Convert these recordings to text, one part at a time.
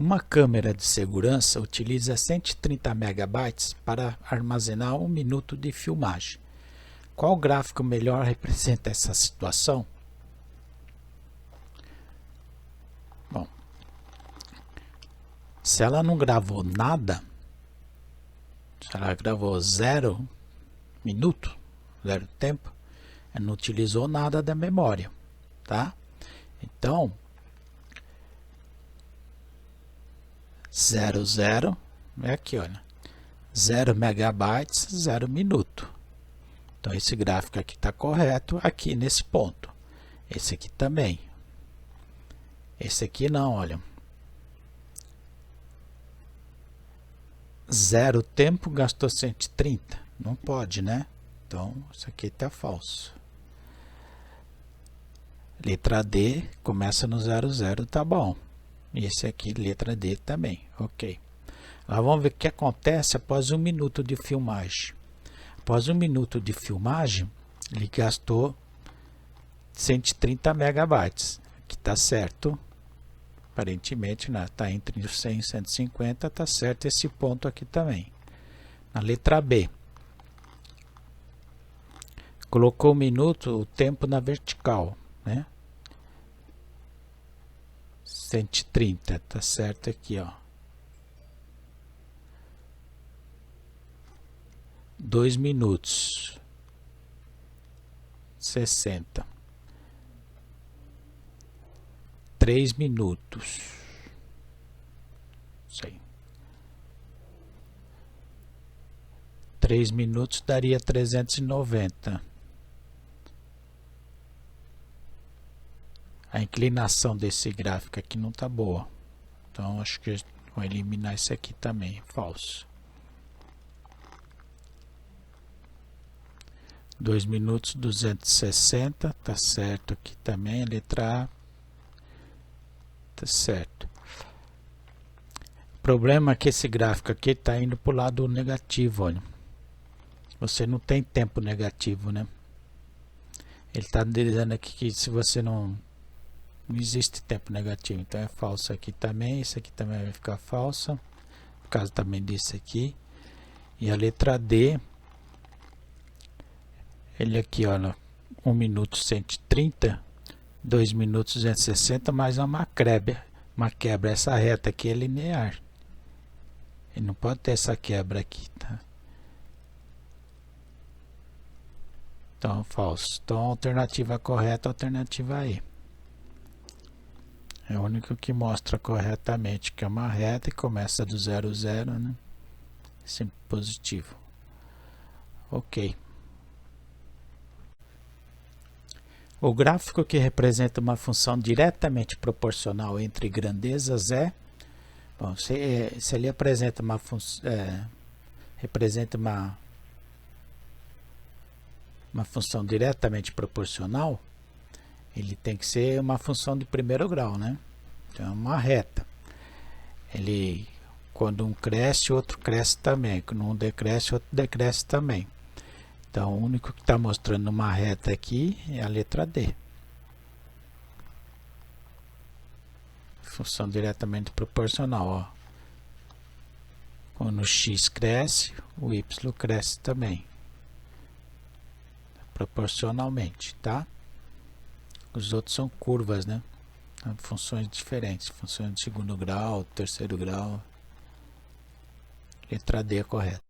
Uma câmera de segurança utiliza 130 megabytes para armazenar 1 minuto de filmagem. Qual gráfico melhor representa essa situação? Bom, se ela não gravou nada, se ela gravou 0 minuto, 0 tempo, ela não utilizou nada da memória, tá? Então, 00 é aqui, olha, 0 megabytes, 0 minuto. Então esse gráfico aqui está correto aqui nesse ponto. Esse aqui também. Esse aqui não, olha. 0 tempo gastou 130. Não pode, né? Então isso aqui está falso. Letra D começa no 00, tá bom. E esse aqui, letra D também, ok. Agora vamos ver o que acontece após 1 minuto de filmagem. Após 1 minuto de filmagem, ele gastou 130 megabytes. Aqui está certo. Aparentemente, está entre 100 e 150, está certo esse ponto aqui também. Na letra B, colocou 1 minuto, o tempo na vertical, né? 130, tá certo aqui, ó. 2 minutos. 60. 3 minutos. Sei. 3 minutos daria 390. A inclinação desse gráfico aqui não está boa. Então, acho que vou eliminar esse aqui também. Falso. 2 minutos 260. Tá certo aqui também. Letra A. Tá certo. O problema é que esse gráfico aqui está indo para o lado negativo. Olha. Você não tem tempo negativo, né? Ele está dizendo aqui que se você não existe tempo negativo, então é falso aqui também, isso aqui também vai ficar falso, por causa também desse aqui. E a letra D, ele aqui, olha, 1 minuto 130, 2 minutos 260, mais uma quebra, essa reta aqui é linear, ele não pode ter essa quebra aqui, tá? Então, falso. Então, a alternativa correta é a alternativa E. É o único que mostra corretamente que é uma reta e começa do 0, 0, né? Sempre positivo. Ok. O gráfico que representa uma função diretamente proporcional entre grandezas é... Bom, se ele apresenta uma função... representa uma função diretamente proporcional, ele tem que ser uma função de primeiro grau, né? Então é uma reta. Ele, quando um cresce, o outro cresce também. Quando um decresce, o outro decresce também. Então o único que está mostrando uma reta aqui é a letra D. Função diretamente proporcional, ó. Quando o x cresce, o y cresce também. Proporcionalmente, tá? Os outros são curvas, né? Funções diferentes, funções de segundo grau, terceiro grau. Letra D é correta.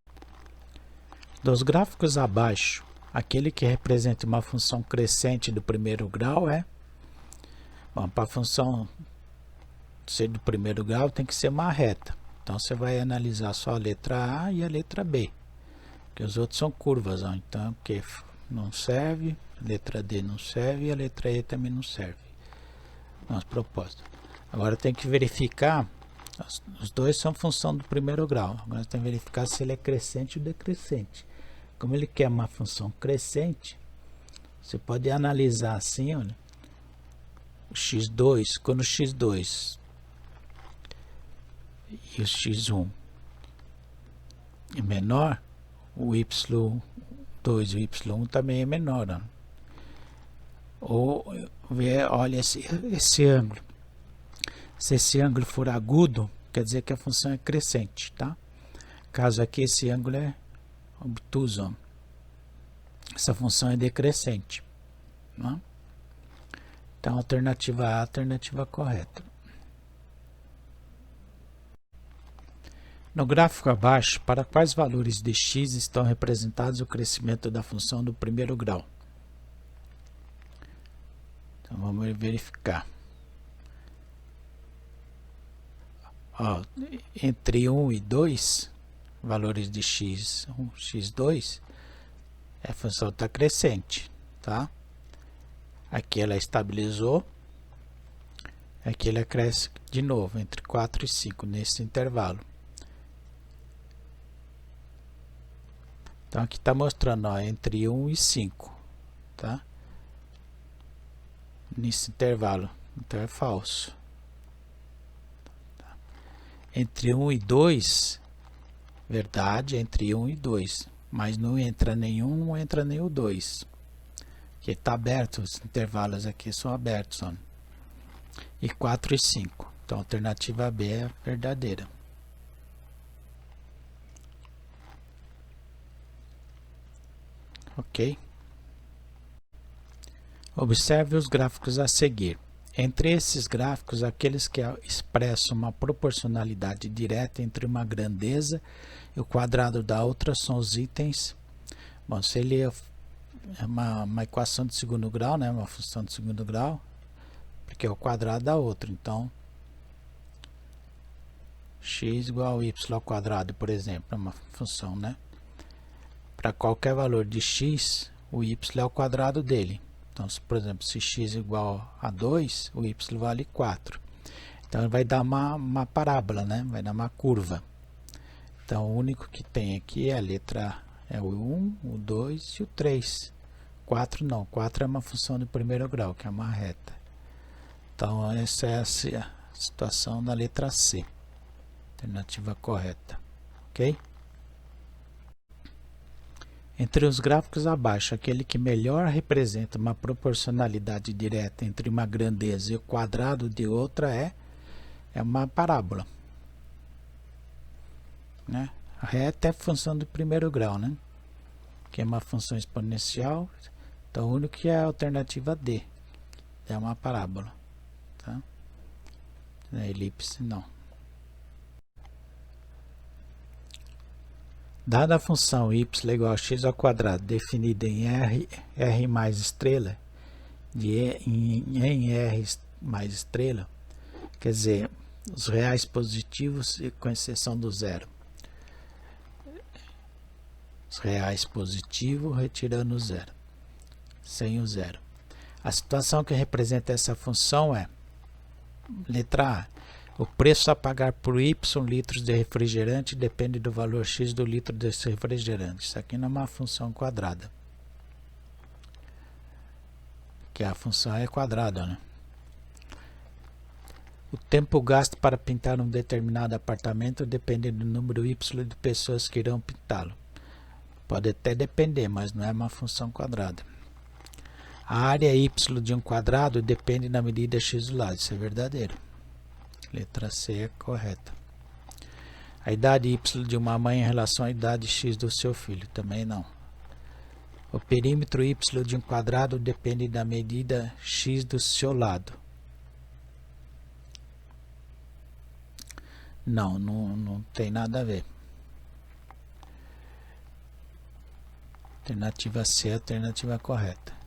Dos gráficos abaixo, aquele que representa uma função crescente do primeiro grau é... Bom, para a função ser do primeiro grau tem que ser uma reta. Então você vai analisar só a letra A e a letra B. Porque os outros são curvas, ó. Então, que não serve, a letra D não serve e a letra E também não serve. Nossa proposta. Agora tem que verificar, os dois são função do primeiro grau. Agora tem que verificar se ele é crescente ou decrescente. Como ele quer uma função crescente, você pode analisar assim, olha, o x2, quando o x2 e o x1 é menor, o y2 e o y1 também é menor, ó. Ou olha esse ângulo. Se esse ângulo for agudo, quer dizer que a função é crescente, tá? Caso aqui esse ângulo é obtuso, essa função é decrescente, né? Então, alternativa A, alternativa correta. No gráfico abaixo, para quais valores de x estão representados o crescimento da função do primeiro grau? Então, vamos verificar. Ó, entre 1 e 2, valores de x1, x2, a função está crescente, tá? Aqui ela estabilizou, aqui ela cresce de novo, entre 4 e 5, nesse intervalo. Então aqui está mostrando, ó, entre 1 e 5, tá? Nesse intervalo, então é falso. Entre 1 e 2, verdade, entre 1 e 2, mas não entra nenhum, não entra nem o 2. Aqui está aberto, os intervalos aqui são abertos, ó. E 4 e 5, então a alternativa B é verdadeira. Ok? Observe os gráficos a seguir. Entre esses gráficos, aqueles que expressam uma proporcionalidade direta entre uma grandeza e o quadrado da outra são os itens. Bom, se ele é uma equação de segundo grau, né, uma função de segundo grau, porque é o quadrado da outra. Então, x igual a y ao quadrado, por exemplo, é uma função, né? Para qualquer valor de x, o y é o quadrado dele. Então, se, por exemplo, se x igual a 2, o y vale 4. Então, vai dar uma parábola, né? Vai dar uma curva. Então, o único que tem aqui é a letra é o 1, o 2 e o 3. 4 não, 4 é uma função de primeiro grau, que é uma reta. Então, essa é a situação da letra C. Alternativa correta. Ok? Entre os gráficos abaixo, aquele que melhor representa uma proporcionalidade direta entre uma grandeza e o quadrado de outra é uma parábola, né? A reta é função do primeiro grau, né? Que é uma função exponencial. Então, o único que é a alternativa D é uma parábola, tá? Na elipse, não. Dada a função y igual a x ao quadrado definida em r mais estrela, em r mais estrela, quer dizer, os reais positivos com exceção do zero. Os reais positivos retirando o zero, sem o zero. A situação que representa essa função é, letra A, o preço a pagar por y litros de refrigerante depende do valor x do litro desse refrigerante. Isso aqui não é uma função quadrada, que a função é quadrada, né? O tempo gasto para pintar um determinado apartamento depende do número y de pessoas que irão pintá-lo. Pode até depender, mas não é uma função quadrada. A área y de um quadrado depende da medida x do lado. Isso é verdadeiro. Letra C é correta. A idade y de uma mãe em relação à idade x do seu filho. Também não. O perímetro y de um quadrado depende da medida x do seu lado. Não tem nada a ver. Alternativa C é a alternativa correta.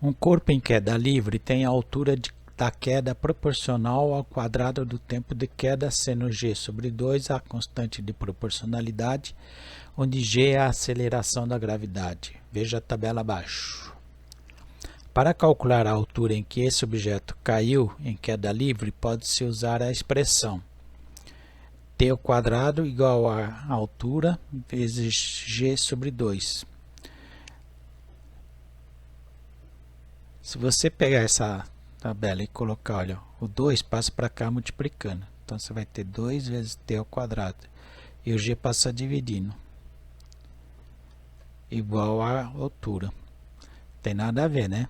Um corpo em queda livre tem a altura da queda proporcional ao quadrado do tempo de queda, sendo g sobre 2 a constante de proporcionalidade, onde g é a aceleração da gravidade. Veja a tabela abaixo. Para calcular a altura em que esse objeto caiu em queda livre, pode-se usar a expressão t ao quadrado igual a altura vezes g sobre 2. Se você pegar essa tabela e colocar, olha, o 2 passa para cá multiplicando. Então, você vai ter 2 vezes t ao quadrado. E o g passa dividindo. Igual à altura. Tem nada a ver, né?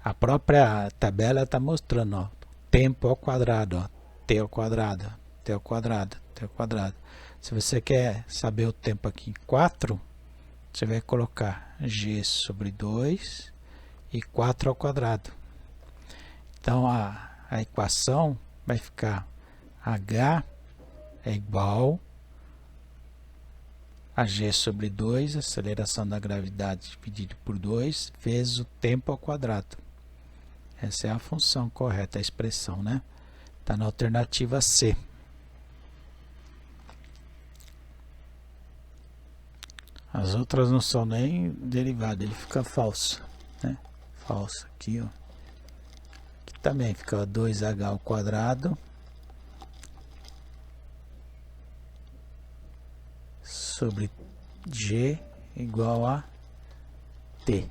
A própria tabela está mostrando, ó, tempo ao quadrado, ó, t ao quadrado, t ao quadrado, t ao quadrado. Se você quer saber o tempo aqui em 4, você vai colocar g sobre 2 e 4 ao quadrado. Então a equação vai ficar h é igual a g sobre 2, aceleração da gravidade dividido por 2, vezes o tempo ao quadrado. Essa é a função correta, a expressão, né? Está na alternativa C. As outras não são nem derivadas, ele fica falso, né? Falso aqui, ó. Aqui também fica 2h ao quadrado sobre g igual a t.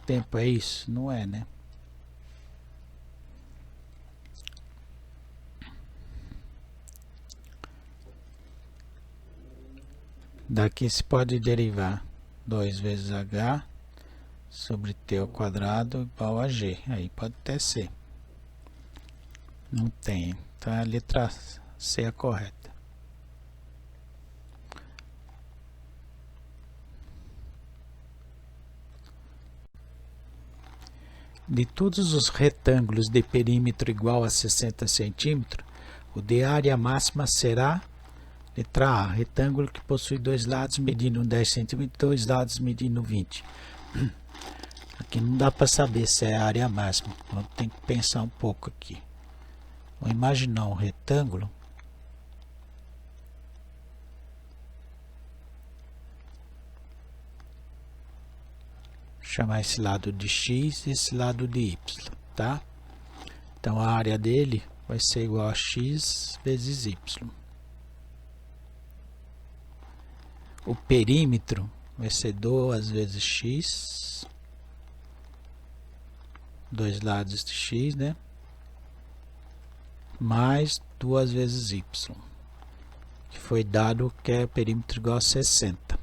Tempo é isso? Não é, né? Daqui se pode derivar 2 vezes h sobre t ao quadrado igual a g. Aí pode ter c. Não tem. Então a letra C é a correta. De todos os retângulos de perímetro igual a 60 cm, o de área máxima será, letra A, retângulo que possui dois lados medindo 10 cm e dois lados medindo 20. Aqui não dá para saber se é a área máxima, então tem que pensar um pouco aqui. Vou imaginar um retângulo. Chamar esse lado de x e esse lado de y, tá? Então a área dele vai ser igual a x vezes y. O perímetro vai ser 2 vezes x, dois lados de x, né? Mais 2 vezes y, que foi dado que é perímetro igual a 60.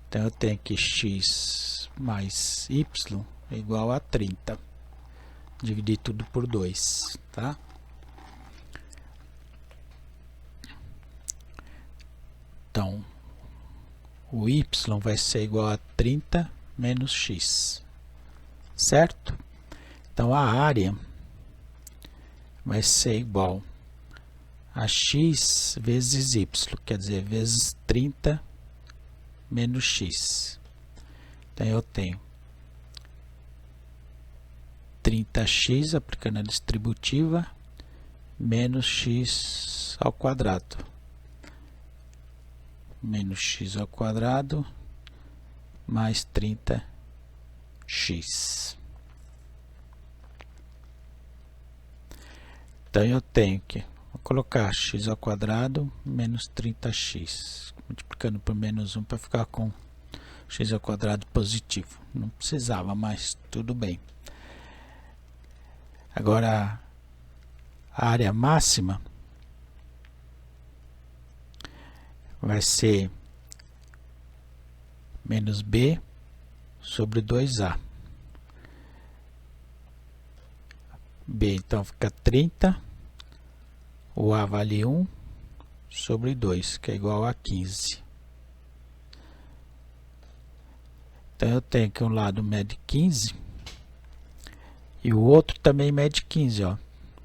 Então eu tenho que x mais y é igual a 30. Dividir tudo por 2, tá? Então, o y vai ser igual a 30 menos x, certo? Então a área vai ser igual a x vezes y, quer dizer, vezes 30 menos x. Então eu tenho 30x aplicando a distributiva menos x ao quadrado. Menos x ao quadrado mais 30x. Então eu tenho que colocar x ao quadrado menos 30x. Multiplicando por menos 1 para ficar com x ao quadrado positivo. Não precisava, mas tudo bem. Agora, a área máxima vai ser menos b sobre 2a. B, então, fica 30. O a vale 1 sobre 2, que é igual a 15. Então, eu tenho que um lado mede 15 e o outro também mede 15, ó,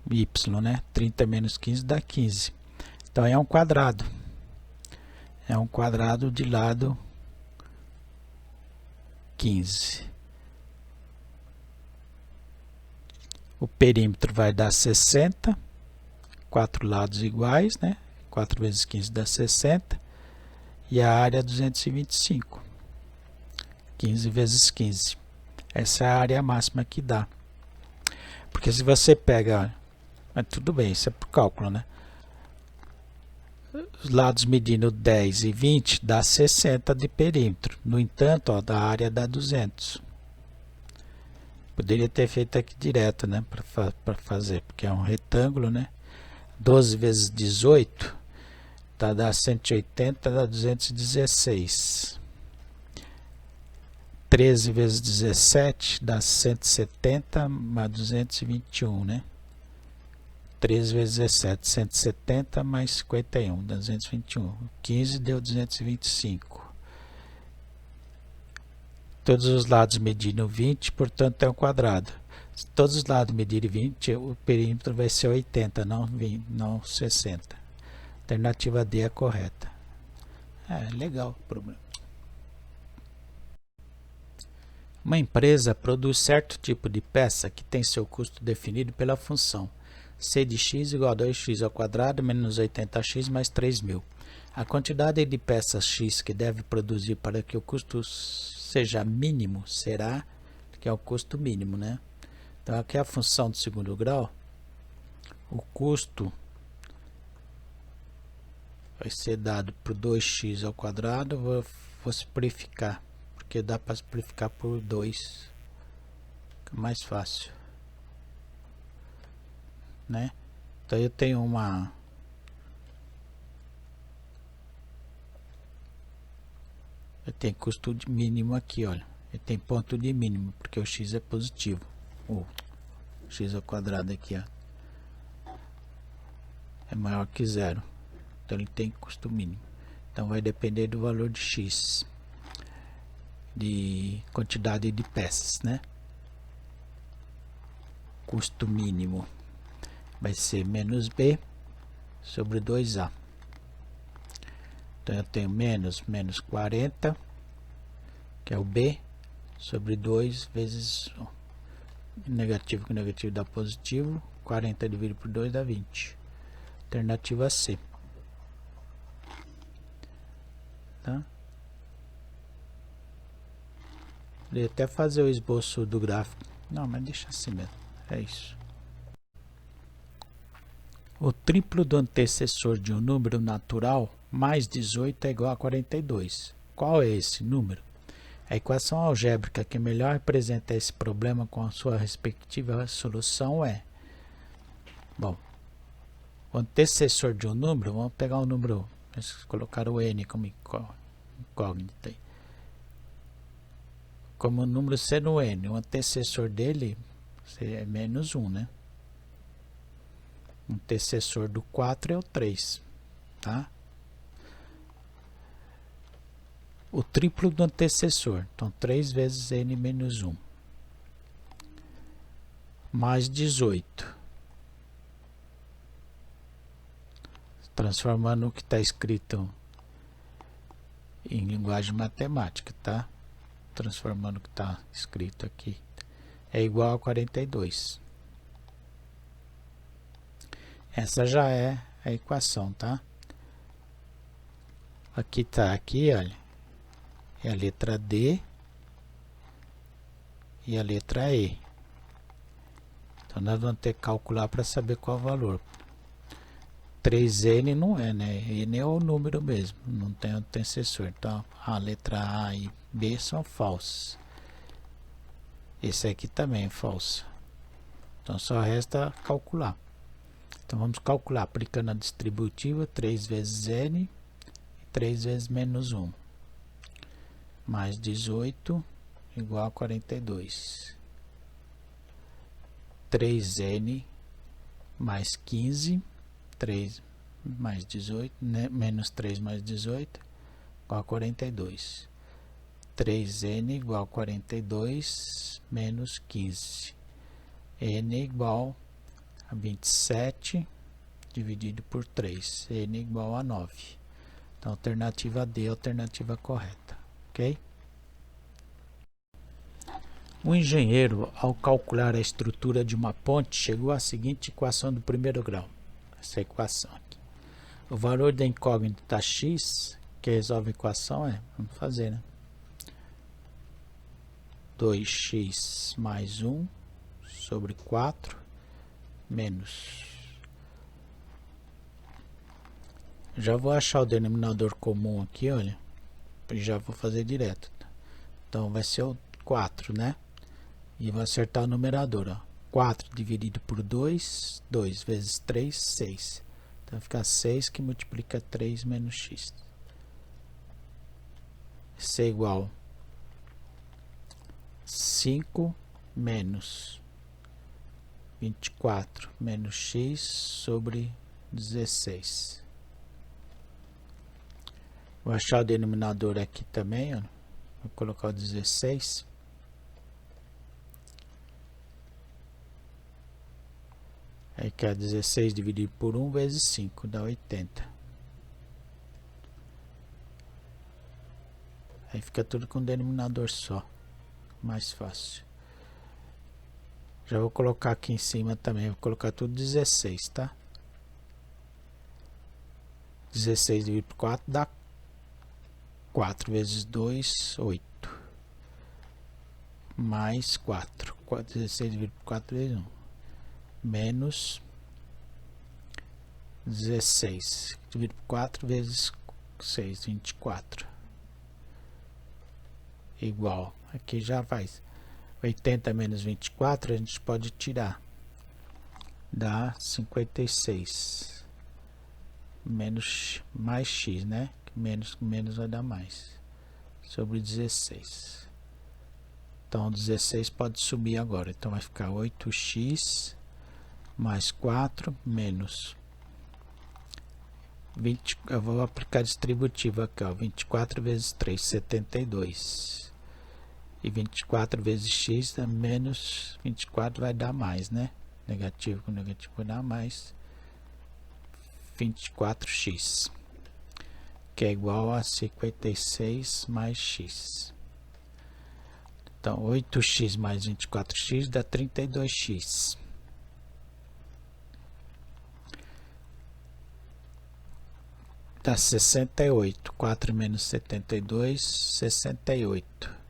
y, né? 30 menos 15 dá 15. Então, é um quadrado. É um quadrado de lado 15. O perímetro vai dar 60, 4 lados iguais, né? 4 vezes 15 dá 60, e a área é 225. 15 vezes 15. Essa é a área máxima que dá. Porque se você pega, mas tudo bem, isso é por cálculo, né? Os lados medindo 10 e 20 dá 60 de perímetro. No entanto, ó, da área dá 200. Poderia ter feito aqui direto, né? Para fazer, porque é um retângulo, né? 12 vezes 18 dá 180, dá 216. 13 vezes 17 dá 170 mais 221, né? 13 vezes 17, 170 mais 51, dá 221. 15 deu 225. Todos os lados mediram 20, portanto é um quadrado. Se todos os lados medirem 20, o perímetro vai ser 80, não 20, não 60. Alternativa D é a correta. Legal o problema. Uma empresa produz certo tipo de peça que tem seu custo definido pela função C de x igual a 2x ao quadrado menos 80x mais 3.000. A quantidade de peças x que deve produzir para que o custo seja mínimo será, que é o custo mínimo, né? Então aqui é a função do segundo grau. O custo vai ser dado por 2x ao quadrado. Vou simplificar, porque dá para simplificar por 2. Fica mais fácil, né? Então eu tenho custo de mínimo aqui, olha. Ele tem ponto de mínimo, porque o x é positivo. O x ao quadrado aqui, ó, é maior que zero. Então ele tem custo mínimo. Então vai depender do valor de x, de quantidade de peças, né? Custo mínimo vai ser menos b sobre 2a. Então eu tenho menos 40, que é o b, sobre 2 vezes negativo com negativo dá positivo. 40 dividido por 2 dá 20. Alternativa C. Tá? Poderia até fazer o esboço do gráfico. Não, mas deixa assim mesmo. É isso. O triplo do antecessor de um número natural mais 18 é igual a 42. Qual é esse número? A equação algébrica que melhor representa esse problema com a sua respectiva solução é... Bom, o antecessor de um número, vamos pegar um número, vamos colocar o n como incógnita. Como o número sendo n, o antecessor dele é menos 1, né? O antecessor do 4 é o 3, tá? O triplo do antecessor, então 3 vezes n menos 1, mais 18. Transformando o que está escrito em linguagem matemática, tá? Transformando o que está escrito aqui, é igual a 42. Essa já é a equação, tá? Aqui tá, aqui, olha, é a letra D e a letra E. Então nós vamos ter que calcular para saber qual é o valor. 3n não é, né? N é o número mesmo, não tem antecessor. Então a letra A e B são falsas. Esse aqui também é falso. Então só resta calcular. Então vamos calcular aplicando a distributiva, 3 vezes n e 3 vezes menos 1. Mais 18 igual a 42. 3n mais 15, 3 mais 18, né? Menos 3 mais 18, igual a 42. 3n igual a 42 menos 15. N igual a 27 dividido por 3. N igual a 9. Então, alternativa D é a alternativa correta. Ok? O engenheiro, ao calcular a estrutura de uma ponte, chegou à seguinte equação do primeiro grau. Essa equação aqui. O valor da incógnita x, que resolve a equação, vamos fazer, né? 2x mais 1 sobre 4 menos. Já vou achar o denominador comum aqui, olha. E já vou fazer direto. Então vai ser o 4, né? E vou acertar o numerador, ó. 4 dividido por 2, 2 vezes 3, 6. Então fica 6 que multiplica 3 menos x. Isso é igual 5 menos 24 menos x sobre 16. Vou achar o denominador aqui também, ó. Vou colocar o 16. Aí que é 16 dividido por 1 vezes 5, dá 80. Aí fica tudo com denominador só. Mais fácil. Já vou colocar aqui em cima também, vou colocar tudo 16, tá? 16 dividido por 4 dá 4 vezes 2, 8. Mais 4. 16 dividido por 4 vezes 1. Menos 16 dividido por 4 vezes 6, 24. Igual. Aqui já faz 80 menos 24, a gente pode tirar. Dá 56. Menos mais x, né? Menos vai dar mais. Sobre 16. Então 16 pode subir agora. Então vai ficar 8x mais 4 menos 20. Eu vou aplicar distributivo aqui, ó. 24 vezes 3, 72. E 24 vezes x dá menos 24, vai dar mais, né? Negativo com negativo vai dar mais 24x, que é igual a 56 mais x. Então 8x mais 24x dá 32x. Dá 68. 4 menos 72, 68.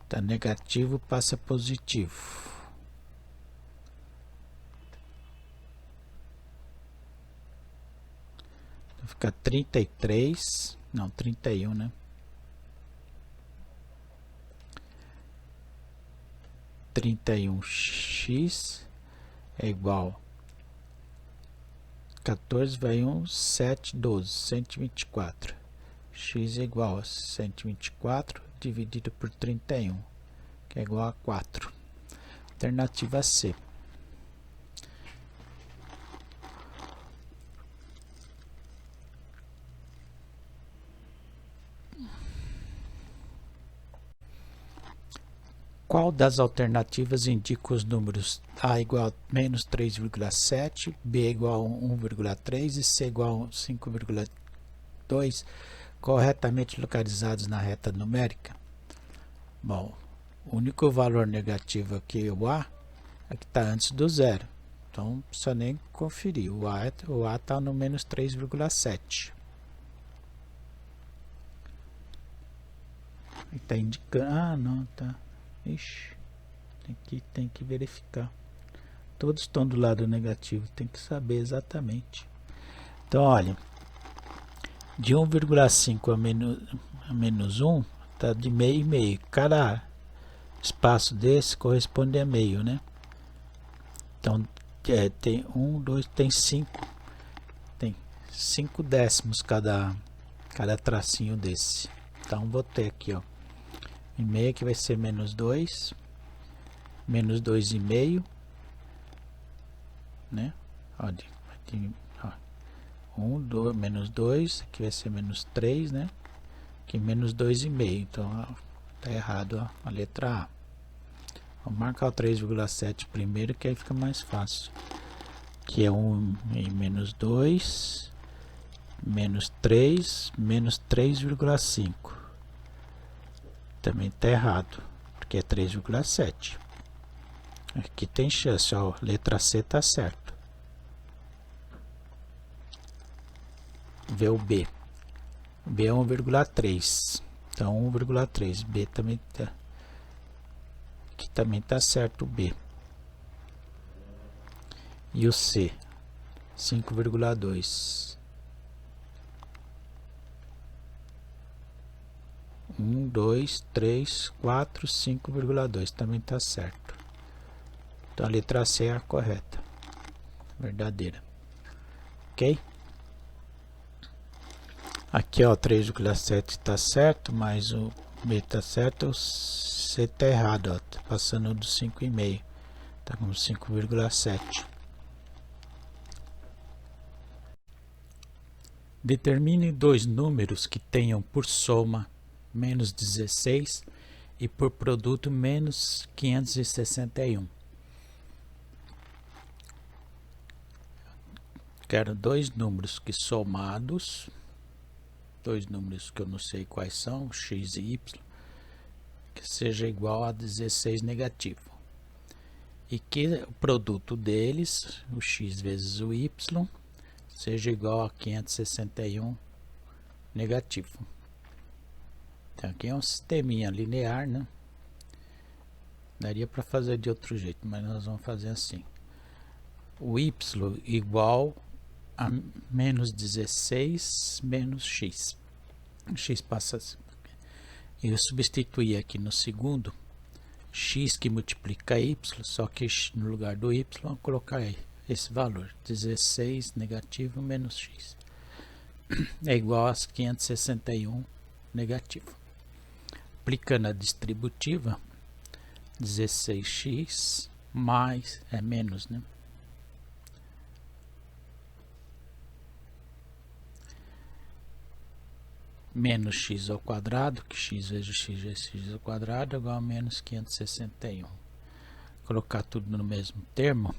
Tá negativo, passa positivo. Fica 33, não, 31, né? 31x é igual 14 vai 1, 7, 12, 124. X é igual a 124 dividido por 31, que é igual a 4. Alternativa C. Qual das alternativas indica os números A igual a menos 3,7, B igual a 1,3 e C igual a 5,2 corretamente localizados na reta numérica? Bom, o único valor negativo aqui, o A, é que está antes do zero. Então não precisa nem conferir. O A está no menos 3,7. Está indicando. Ah, não, tá. Ixi, tem que verificar. Todos estão do lado negativo, tem que saber exatamente. Então, olha, de 1,5 a menos 1, está de meio e meio. Cada espaço desse corresponde a meio, né? Então, tem 1, 2, tem 5. Tem 5 décimos cada tracinho desse. Então, vou ter aqui, ó. E meio que vai ser menos 2, menos 2,5, né? Olha, vai ter, ó, 1, 2, menos 2, aqui vai ser menos 3, né? Aqui menos 2,5, então ó, tá errado ó, a letra A. Vamos marcar o 3,7 primeiro, que aí fica mais fácil. Aqui é 1 e menos 2, menos 3, menos 3,5. Também está errado, porque é 3,7. Aqui tem chance, ó, letra C está certo. Vê o B. B é 1,3. Então 1,3. B também está. Aqui também está certo o B. E o C? 5,2. 1, 2, 3, 4, 5,2. Também está certo. Então a letra C é a correta. Verdadeira. Ok? Aqui ó, 3,7 está certo, mas o B tá certo, o C tá errado, ó, tá passando do 5,5, tá com 5,7. Determine dois números que tenham por soma menos 16 e por produto menos 561. Quero dois números que somados, dois números que eu não sei quais são, x e y, que seja igual a 16 negativo. E que o produto deles, o x vezes o y, seja igual a 561 negativo. Então aqui é um sisteminha linear, né? Daria para fazer de outro jeito, mas nós vamos fazer assim. O y igual a menos 16 menos x. X passa assim. E eu substituir aqui no segundo x que multiplica y, só que no lugar do y eu vou colocar esse valor, 16 negativo menos x, é igual a 561 negativo. Aplicando a distributiva, 16x mais, é menos, né? Menos x ao quadrado, que x vezes x vezes x ao quadrado é igual a menos 561. Colocar tudo no mesmo termo,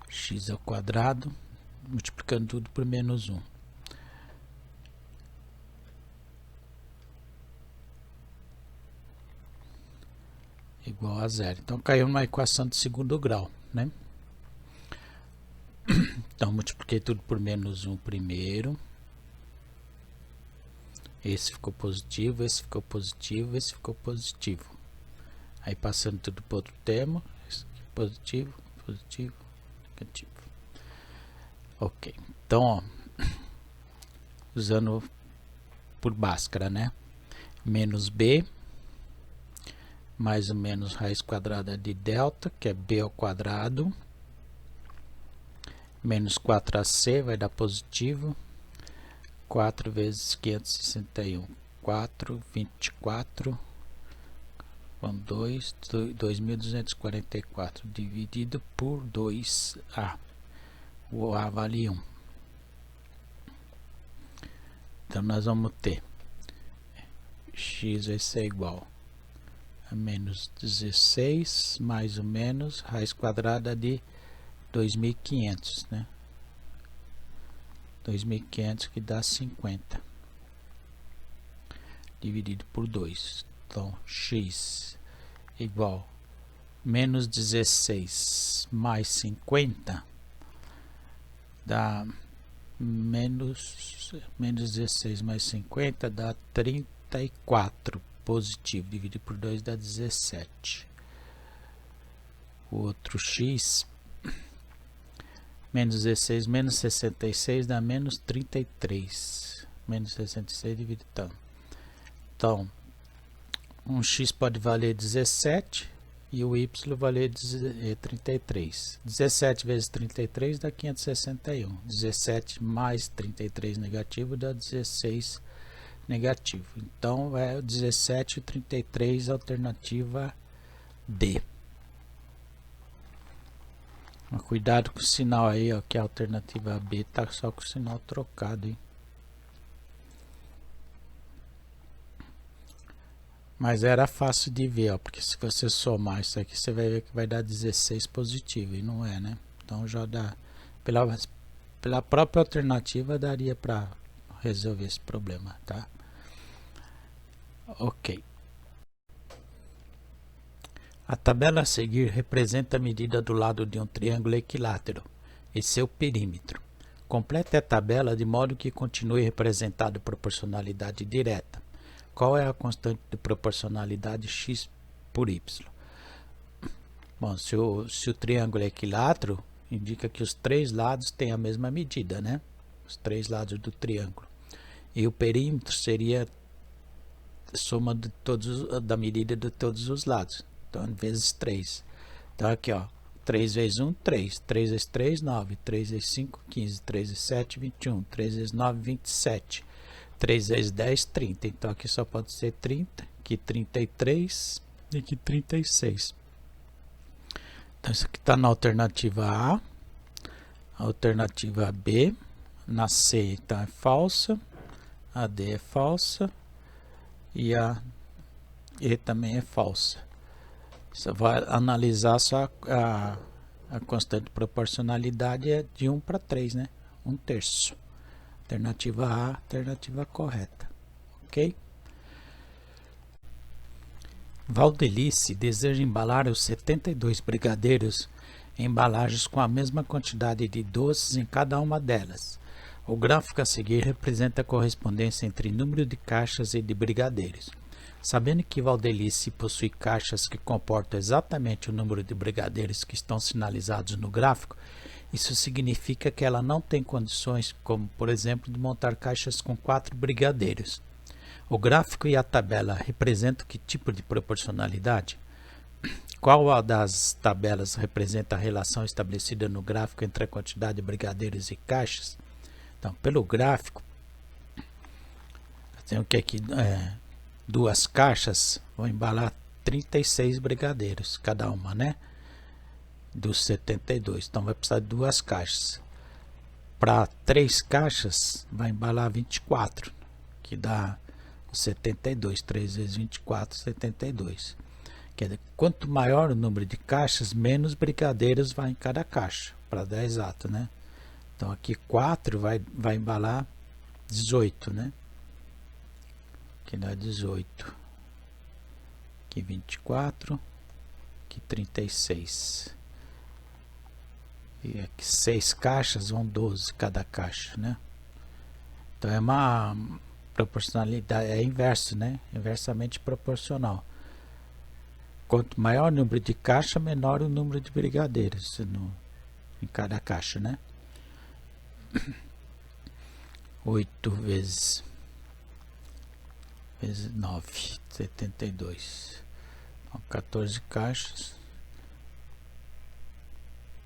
x ao quadrado, multiplicando tudo por menos 1. Igual a zero. Então caiu numa equação de segundo grau, né? Então multipliquei tudo por menos 1 primeiro. Esse ficou positivo, esse ficou positivo, esse ficou positivo. Aí passando tudo para outro termo, esse aqui positivo, positivo, negativo. Ok, então ó, usando por Bhaskara, né? Menos b, mais ou menos raiz quadrada de delta, que é b ao quadrado, menos 4ac vai dar positivo, 4 vezes 561, 4, 24, com 2, 2.244, dividido por 2a, o a vale 1. Então nós vamos ter x vai ser igual a menos 16, mais ou menos, raiz quadrada de 2.500, né? 2.500 que dá 50, dividido por 2. Então, x igual menos 16 mais 50 dá menos 16 mais 50 dá 34 positivo, dividido por 2 dá 17. O outro x, menos 16 menos 66 dá menos 33. Menos 66 dividido tanto. Então, um x pode valer 17 e o y valer 33. 17 vezes 33 dá 561. 17 mais 33 negativo dá 16 negativo. Então, é 17 e 33, alternativa D. Cuidado com o sinal aí, ó, que a alternativa B tá só com o sinal trocado, hein? Mas era fácil de ver, ó, porque se você somar isso aqui, você vai ver que vai dar 16 positivo, e não é, né? Então já dá, pela própria alternativa daria para resolver esse problema, tá? Ok. A tabela a seguir representa a medida do lado de um triângulo equilátero e seu perímetro. Complete a tabela de modo que continue representado proporcionalidade direta. Qual é a constante de proporcionalidade x por y? Bom, se o triângulo é equilátero, indica que os três lados têm a mesma medida, né? Os três lados do triângulo. E o perímetro seria a soma de da medida de todos os lados. Então, vezes 3. Então, aqui, ó, 3 vezes 1, 3. 3 vezes 3, 9. 3 vezes 5, 15. 3 vezes 7, 21. 3 vezes 9, 27. 3 vezes 10, 30. Então aqui só pode ser 30, aqui 33 e aqui 36. Então isso aqui está na alternativa A, a alternativa B, na C então é falsa, a D é falsa e a E também é falsa. Você vai analisar só a constante de proporcionalidade é de 1 para 3, né? 1/3. Alternativa A, alternativa correta. Ok? Valdelice deseja embalar os 72 brigadeiros em embalagens com a mesma quantidade de doces em cada uma delas. O gráfico a seguir representa a correspondência entre número de caixas e de brigadeiros. Sabendo que Valdelice possui caixas que comportam exatamente o número de brigadeiros que estão sinalizados no gráfico, isso significa que ela não tem condições, como por exemplo, de montar caixas com 4 brigadeiros. O gráfico e a tabela representam que tipo de proporcionalidade? Qual das tabelas representa a relação estabelecida no gráfico entre a quantidade de brigadeiros e caixas? Então, pelo gráfico, tem o que aqui? Duas caixas vão embalar 36 brigadeiros, cada uma, né? Dos 72. Então, vai precisar de duas caixas. Para 3 caixas, vai embalar 24, que dá 72. 3 vezes 24, 72. Quer dizer, quanto maior o número de caixas, menos brigadeiros vai em cada caixa, para dar exato, né? Então, aqui 4 vai embalar 18, né? Aqui dá 18. Aqui 24. Aqui 36. E aqui 6 caixas vão 12 cada caixa, né? Então é uma proporcionalidade, é inverso, né? Inversamente proporcional. Quanto maior o número de caixa, menor o número de brigadeiros em cada caixa, né? 8 vezes 9, 72. Então, 14 caixas.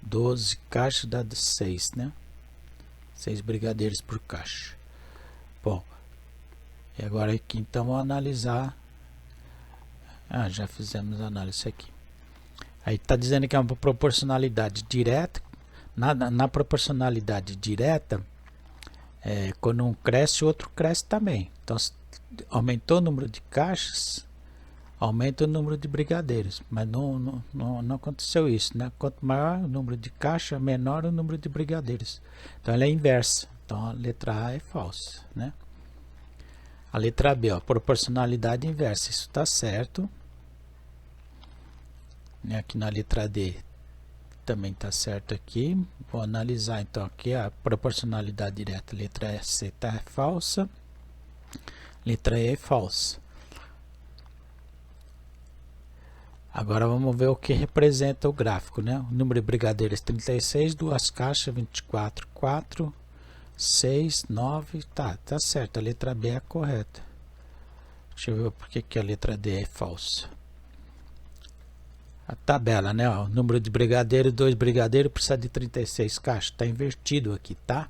12 caixas dá 6, né? 6 brigadeiros por caixa. Bom, e agora aqui então vamos analisar. Já fizemos a análise aqui. Aí está dizendo que é uma proporcionalidade direta. Na proporcionalidade direta, quando um cresce, o outro cresce também. Então, se aumentou o número de caixas, aumenta o número de brigadeiros, mas não aconteceu isso, né? Quanto maior o número de caixa, menor o número de brigadeiros. Então ela é inversa. Então a letra A é falsa, né? A letra B, ó, proporcionalidade inversa, isso está certo. Aqui na letra D também está certo aqui. Vou analisar então aqui a proporcionalidade direta. Letra C está falsa. Letra E é falsa. Agora vamos ver o que representa o gráfico, né? O número de brigadeiros 36, duas caixas, 24, 4, 6, 9, tá certo, a letra B é a correta. Deixa eu ver por que a letra D é falsa. A tabela, né? Ó, o número de brigadeiros, 2 brigadeiros, precisa de 36 caixas. Está invertido aqui, tá?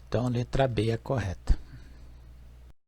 Então a letra B é a correta.